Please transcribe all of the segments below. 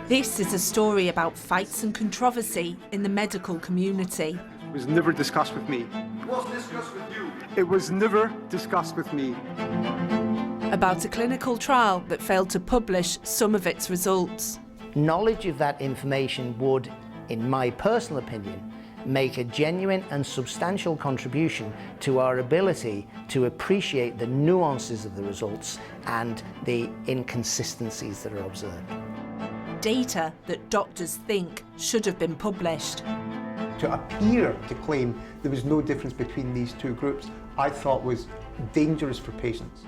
This is a story about fights and controversy in the medical community. It was never discussed with me. It was discussed with you. It was never discussed with me. About a clinical trial that failed to publish some of its results. Knowledge of that information would, in my personal opinion, make a genuine and substantial contribution to our ability to appreciate the nuances of the results and the inconsistencies that are observed. Data that doctors think should have been published. To appear to claim there was no difference between these two groups, I thought was dangerous for patients.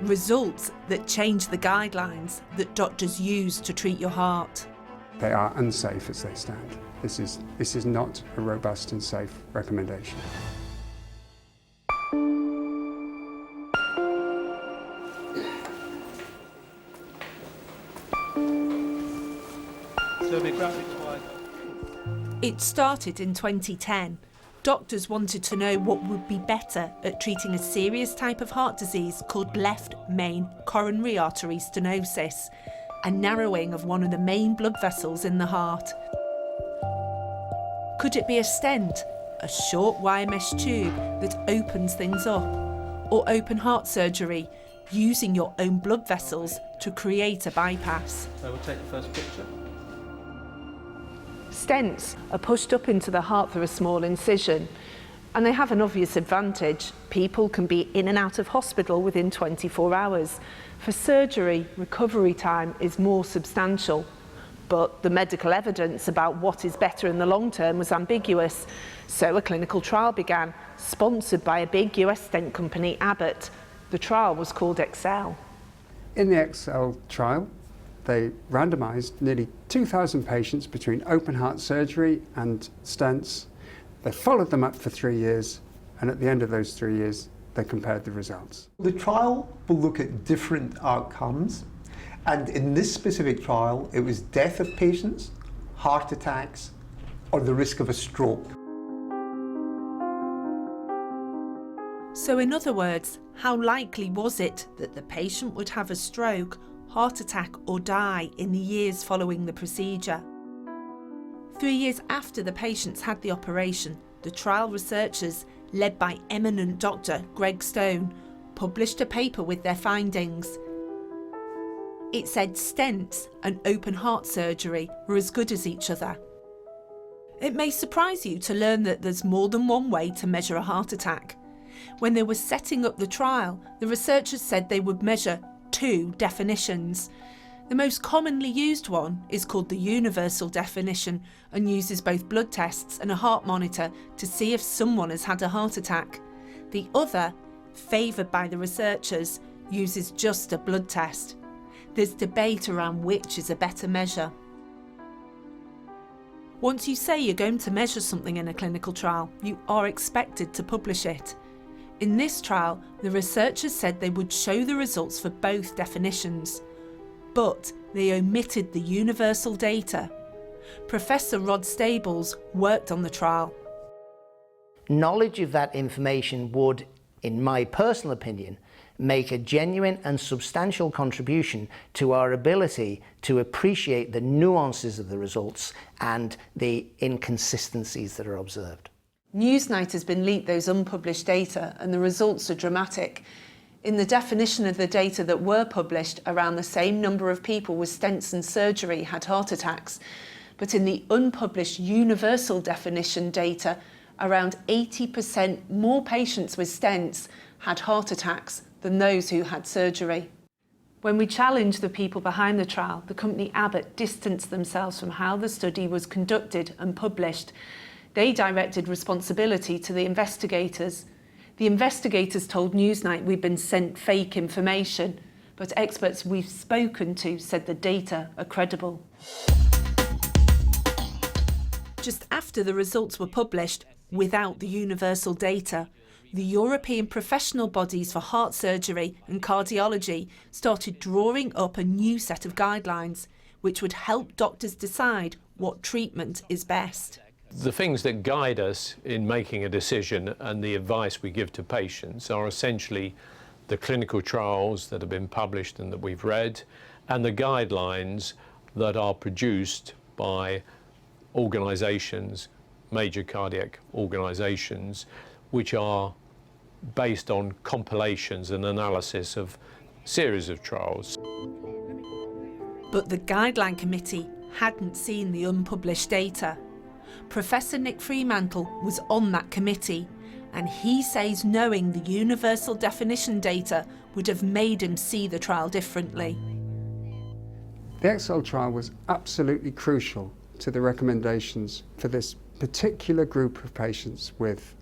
Results that change the guidelines that doctors use to treat your heart. They are unsafe as they stand. This is not a robust and safe recommendation. It started in 2010. Doctors wanted to know what would be better at treating a serious type of heart disease called left main coronary artery stenosis, a narrowing of one of the main blood vessels in the heart. Could it be a stent, a short wire mesh tube that opens things up, or open heart surgery, using your own blood vessels to create a bypass? So we'll take the first picture. Stents are pushed up into the heart through a small incision, and they have an obvious advantage. People can be in and out of hospital within 24 hours. For surgery, recovery time is more substantial, but the medical evidence about what is better in the long term was ambiguous. So a clinical trial began, sponsored by a big US stent company, Abbott. The trial was called Excel. In the Excel trial, they randomised nearly 2,000 patients between open heart surgery and stents. They followed them up for 3 years, and at the end of those 3 years, they compared the results. The trial will look at different outcomes, and in this specific trial, it was death of patients, heart attacks, or the risk of a stroke. So in other words, how likely was it that the patient would have a stroke, heart attack or die in the years following the procedure? 3 years after the patients had the operation, the trial researchers, led by eminent Dr. Greg Stone, published a paper with their findings. It said stents and open heart surgery were as good as each other. It may surprise you to learn that there's more than one way to measure a heart attack. When they were setting up the trial, the researchers said they would measure 2 definitions. The most commonly used one is called the universal definition and uses both blood tests and a heart monitor to see if someone has had a heart attack. The other, favoured by the researchers, uses just a blood test. There's debate around which is a better measure. Once you say you're going to measure something in a clinical trial, you are expected to publish it. In this trial, the researchers said they would show the results for both definitions, but they omitted the universal data. Professor Rod Stables worked on the trial. Knowledge of that information would, in my personal opinion, make a genuine and substantial contribution to our ability to appreciate the nuances of the results and the inconsistencies that are observed. Newsnight has been leaked those unpublished data, and the results are dramatic. In the definition of the data that were published, around the same number of people with stents and surgery had heart attacks. But in the unpublished universal definition data, around 80% more patients with stents had heart attacks than those who had surgery. When we challenged the people behind the trial, the company Abbott distanced themselves from how the study was conducted and published. They directed responsibility to the investigators. The investigators told Newsnight we'd been sent fake information, but experts we've spoken to said the data are credible. Just after the results were published, without the universal data, the European professional bodies for heart surgery and cardiology started drawing up a new set of guidelines, which would help doctors decide what treatment is best. The things that guide us in making a decision and the advice we give to patients are essentially the clinical trials that have been published and that we've read, and the guidelines that are produced by organisations, major cardiac organisations, which are based on compilations and analysis of series of trials. But the Guideline Committee hadn't seen the unpublished data. Professor Nick Freemantle was on that committee, and he says knowing the universal definition data would have made him see the trial differently. The Excel trial was absolutely crucial to the recommendations for this particular group of patients with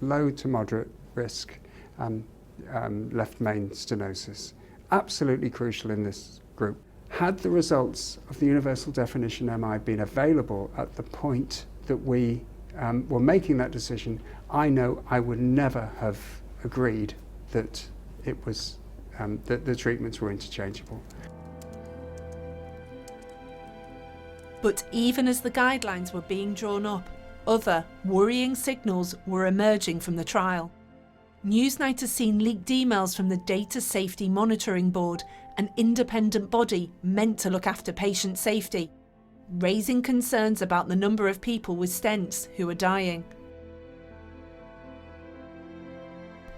low to moderate risk left main stenosis. Absolutely crucial in this group. Had the results of the universal definition MI been available at the point that we were making that decision, I know I would never have agreed that it was that the treatments were interchangeable. But even as the guidelines were being drawn up, other worrying signals were emerging from the trial. Newsnight has seen leaked emails from the Data Safety Monitoring Board, an independent body meant to look after patient safety, raising concerns about the number of people with stents who are dying.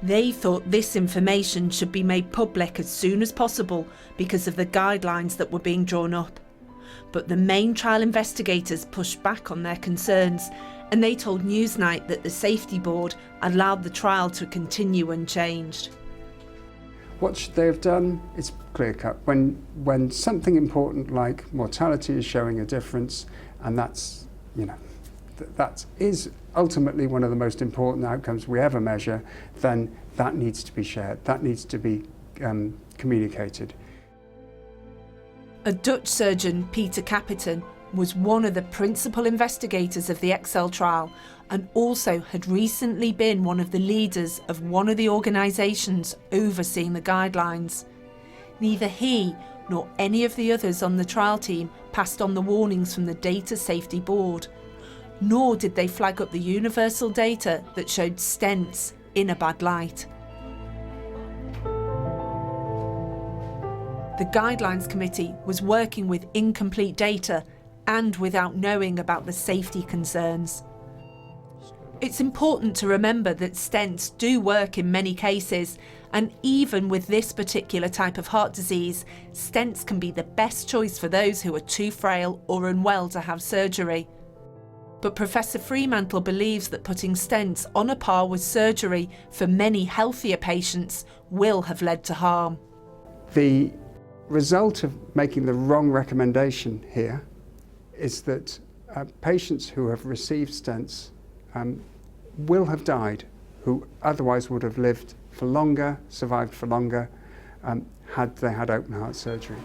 They thought this information should be made public as soon as possible because of the guidelines that were being drawn up. But the main trial investigators pushed back on their concerns, and they told Newsnight that the safety board allowed the trial to continue unchanged. What should they have done? It's clear-cut. When something important like mortality is showing a difference, and that's, that is ultimately one of the most important outcomes we ever measure, then that needs to be shared. That needs to be communicated. A Dutch surgeon, Peter Capitan, was one of the principal investigators of the Excel trial and also had recently been one of the leaders of one of the organisations overseeing the guidelines. Neither he nor any of the others on the trial team passed on the warnings from the Data Safety Board, nor did they flag up the universal data that showed stents in a bad light. The Guidelines Committee was working with incomplete data and without knowing about the safety concerns. It's important to remember that stents do work in many cases, and even with this particular type of heart disease, stents can be the best choice for those who are too frail or unwell to have surgery. But Professor Freemantle believes that putting stents on a par with surgery for many healthier patients will have led to harm. The result of making the wrong recommendation here is that patients who have received stents will have died, who otherwise would have lived for longer, survived for longer, had they had open heart surgery.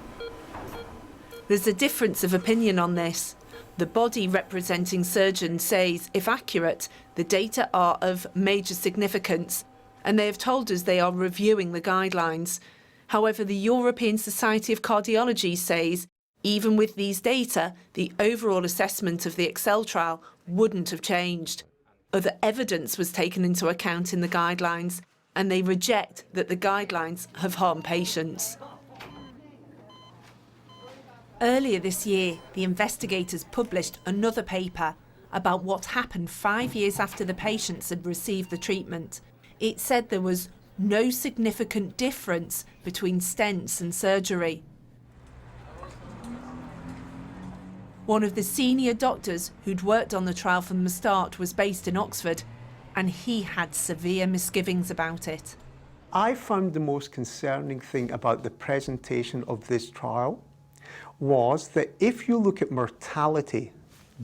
There's a difference of opinion on this. The body representing surgeons says, if accurate, the data are of major significance, and they have told us they are reviewing the guidelines. However, the European Society of Cardiology says, even with these data, the overall assessment of the Excel trial wouldn't have changed. Other evidence was taken into account in the guidelines, and they reject that the guidelines have harmed patients. Earlier this year, the investigators published another paper about what happened 5 years after the patients had received the treatment. It said there was no significant difference between stents and surgery. One of the senior doctors who'd worked on the trial from the start was based in Oxford, and he had severe misgivings about it. I found the most concerning thing about the presentation of this trial was that if you look at mortality,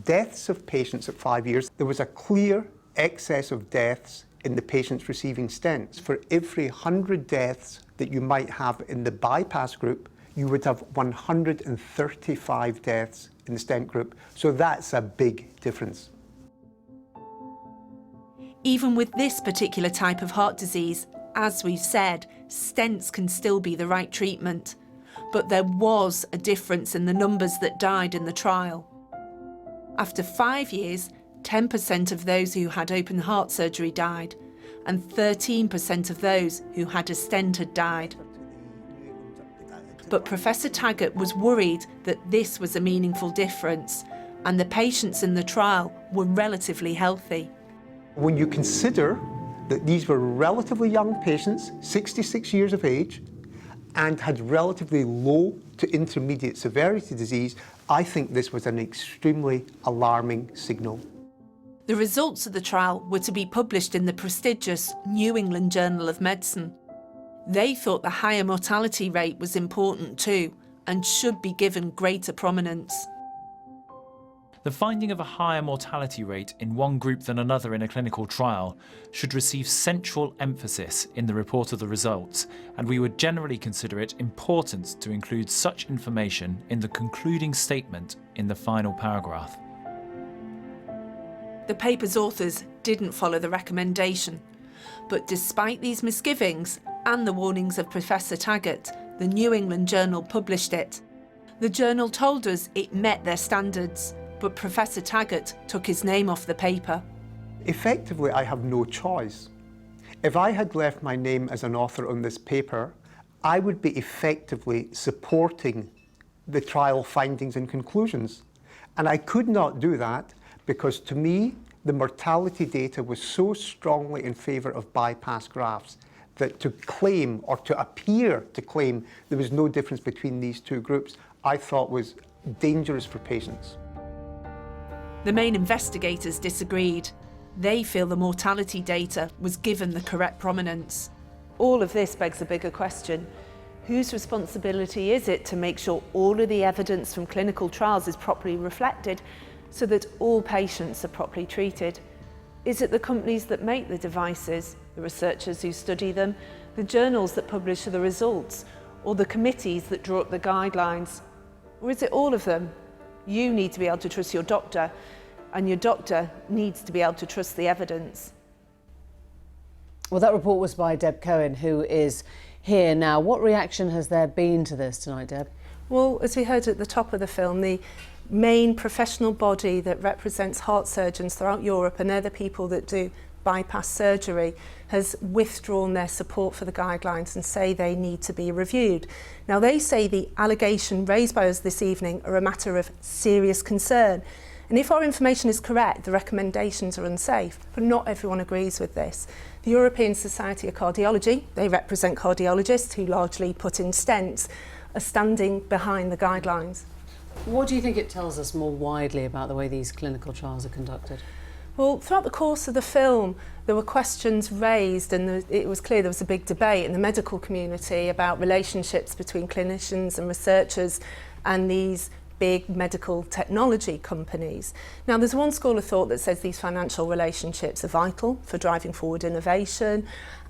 deaths of patients at 5 years, there was a clear excess of deaths in the patients receiving stents. For every 100 deaths that you might have in the bypass group, you would have 135 deaths in the stent group. So that's a big difference. Even with this particular type of heart disease, as we've said, stents can still be the right treatment. But there was a difference in the numbers that died in the trial. After 5 years, 10% of those who had open heart surgery died, and 13% of those who had a stent had died. But Professor Taggart was worried that this was a meaningful difference, and the patients in the trial were relatively healthy. When you consider that these were relatively young patients, 66 years of age, and had relatively low to intermediate severity disease, I think this was an extremely alarming signal. The results of the trial were to be published in the prestigious New England Journal of Medicine. They thought the higher mortality rate was important too, and should be given greater prominence. The finding of a higher mortality rate in one group than another in a clinical trial should receive central emphasis in the report of the results, and we would generally consider it important to include such information in the concluding statement in the final paragraph. The paper's authors didn't follow the recommendation, but despite these misgivings and the warnings of Professor Taggart, the New England Journal published it. The journal told us it met their standards, but Professor Taggart took his name off the paper. Effectively, I have no choice. If I had left my name as an author on this paper, I would be effectively supporting the trial findings and conclusions. And I could not do that because, to me, the mortality data was so strongly in favour of bypass grafts that to claim, or to appear to claim, there was no difference between these two groups, I thought was dangerous for patients. The main investigators disagreed. They feel the mortality data was given the correct prominence. All of this begs a bigger question. Whose responsibility is it to make sure all of the evidence from clinical trials is properly reflected so that all patients are properly treated? Is it the companies that make the devices, the researchers who study them, the journals that publish the results, or the committees that draw up the guidelines? Or is it all of them? You need to be able to trust your doctor, and your doctor needs to be able to trust the evidence. Well, that report was by Deb Cohen, who is here now. What reaction has there been to this tonight, Deb? Well, as we heard at the top of the film, the main professional body that represents heart surgeons throughout Europe, and they're the people that do bypass surgery, has withdrawn their support for the guidelines and say they need to be reviewed. Now, they say the allegation raised by us this evening are a matter of serious concern. And if our information is correct, the recommendations are unsafe, but not everyone agrees with this. The European Society of Cardiology, they represent cardiologists who largely put in stents, are standing behind the guidelines. What do you think it tells us more widely about the way these clinical trials are conducted? Well, throughout the course of the film, there were questions raised, and it was clear there was a big debate in the medical community about relationships between clinicians and researchers and these big medical technology companies. Now, there's one school of thought that says these financial relationships are vital for driving forward innovation,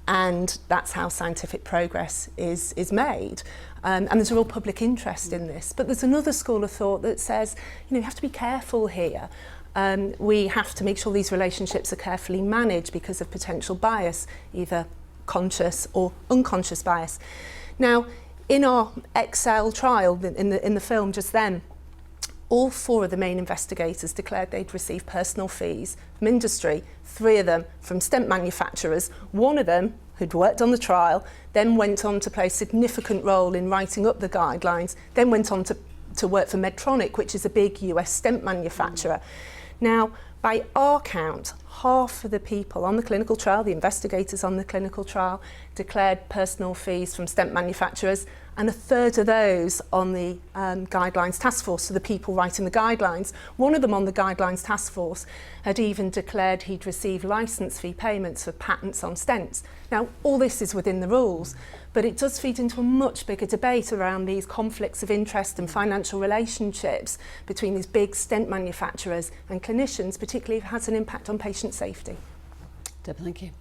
and that's how scientific progress is made. And there's a real public interest in this. But there's another school of thought that says, you have to be careful here. We have to make sure these relationships are carefully managed because of potential bias, either conscious or unconscious bias. Now, in our Excel trial, in the film just then, all 4 of the main investigators declared they'd received personal fees from industry, 3 of them from stent manufacturers. 1 of them, who'd worked on the trial, then went on to play a significant role in writing up the guidelines, then went on to work for Medtronic, which is a big US stent manufacturer. Now, by our count, half of the people on the clinical trial, the investigators on the clinical trial, declared personal fees from stent manufacturers, and a third of those on the guidelines task force, so the people writing the guidelines. One of them on the guidelines task force had even declared he'd received licence fee payments for patents on stents. Now, all this is within the rules, but it does feed into a much bigger debate around these conflicts of interest and financial relationships between these big stent manufacturers and clinicians, particularly if it has an impact on patient safety. Deb, thank you.